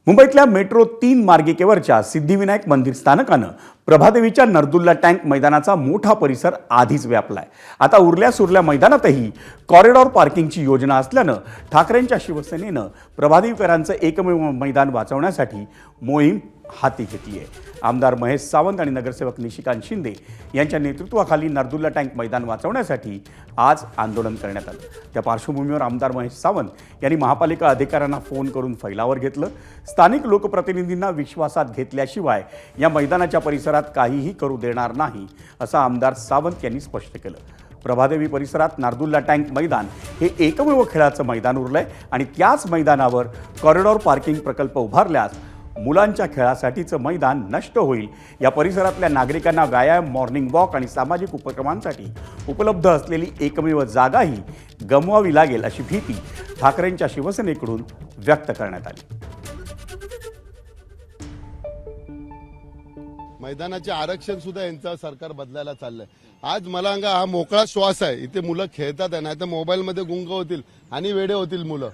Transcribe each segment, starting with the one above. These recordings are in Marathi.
मुंबईतल्या मेट्रो 3 मार्गिकेवरच्या सिद्धिविनायक मंदिर स्थानकानं प्रभादेवीच्या नरदुल्ला टँक मैदानाचा मोठा परिसर आधीच व्यापलाय। आता उरल्या सुरल्या मैदानातही कॉरिडॉर पार्किंगची योजना असल्यानं ठाकरेंच्या शिवसेनेनं प्रभादेवीकरांचं एकमेव मैदान वाचवण्यासाठी मोहीम हाती घेतली आहे। आमदार महेश सावंत आणि नगरसेवक निशिकांत शिंदे यांच्या नेतृत्वाखाली नरदुल्ला टँक मैदान वाचवण्यासाठी आज आंदोलन करण्यात आलं। त्या पार्श्वभूमीवर आमदार महेश सावंत यांनी महापालिका अधिकाऱ्यांना फोन करून फैलावर घेतलं। स्थानिक लोकप्रतिनिधींना विश्वासात घेतल्याशिवाय या मैदानाच्या परिसरात काहीही करू देणार नाही असं आमदार सावंत यांनी स्पष्ट केलं। प्रभादेवी परिसरात नरदुल्ला टँक मैदान हे एकमेव खेळाचं मैदान उरलंय आणि त्याच मैदानावर कॉरिडॉर पार्किंग प्रकल्प उभारल्यास मुलांच्या खेळासाठीचं मैदान नष्ट होईल। या परिसरातल्या नागरिकांना व्यायाम, मॉर्निंग वॉक आणि सामाजिक उपक्रमांसाठी उपलब्ध असलेली एकमेव जागाही गमवावी लागेल अशी भीती ठाकरेंच्या शिवसेनेकडून व्यक्त करण्यात आली। मैदानाचे आरक्षण सुद्धा यांचं सरकार बदलायला चाललंय। आज मला सांगा, हा मोकळा श्वास आहे, इथे मुलं खेळतात आहे, नाही तर मोबाईलमध्ये गुंग होतील आणि वेडे होतील मुलं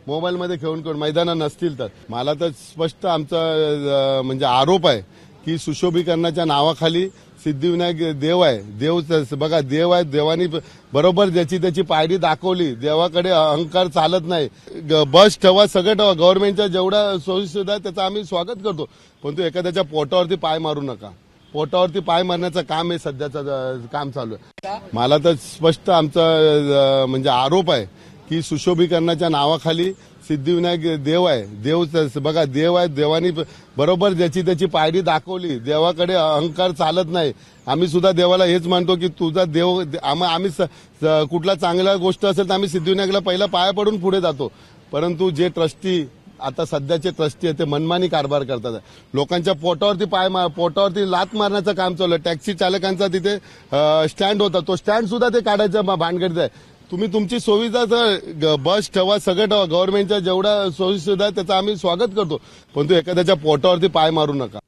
मोबाईलमध्ये खेळून मैदानं नसतील तर। मला तर स्पष्ट आमचा म्हणजे आरोप आहे की सुशोभीकरणाच्या नावाखाली सिद्धिविनायक देव आहे, देव बघा देव आहे, देवानी बरोबर ज्याची त्याची पायरी दाखवली। देवाकडे अहंकार चालत नाही। बस ठेवा, सगळं ठेवा, गव्हर्नमेंटच्या जेवढ्या सोयीसुविधा आहे त्याचं आम्ही स्वागत करतो, पण तो एखाद्याच्या पोटावरती पाय मारू नका। पोटावरती पाय मारण्याचं काम हे सध्याचं काम चालू आहे। मला तर स्पष्ट आमचा म्हणजे आरोप आहे की सुशोभीकरणाच्या नावाखाली सिद्धिविनायक देव आहे, देव बघा देव आहे, देवानी बरोबर ज्याची त्याची पायरी दाखवली। देवाकडे अहंकार चालत नाही। आम्ही सुद्धा देवाला हेच मानतो की तुझा देव, आम्ही कुठला चांगला गोष्ट असेल तर आम्ही सिद्धिविनायकला पहिला पाया पडून पुढे जातो, परंतु जे ट्रस्टी आता सध्याचे ट्रस्टी आहेत ते मनमानी कारभार करतात। लोकांच्या पोटावरती लात मारण्याचं काम चालू आहे। टॅक्सी चालकांचा तिथे स्टँड होता, तो स्टँड सुद्धा ते काढायचं भानगडीत आहे। तुम्ही तुमची सोयीचा बस ठेवा, सगळं ठेवा, गव्हर्नमेंटच्या जेवढ्या सोयीसुविधा आहे त्याचं आम्ही स्वागत करतो, पण तो एखाद्याच्या पोटावरती पाय मारू नका।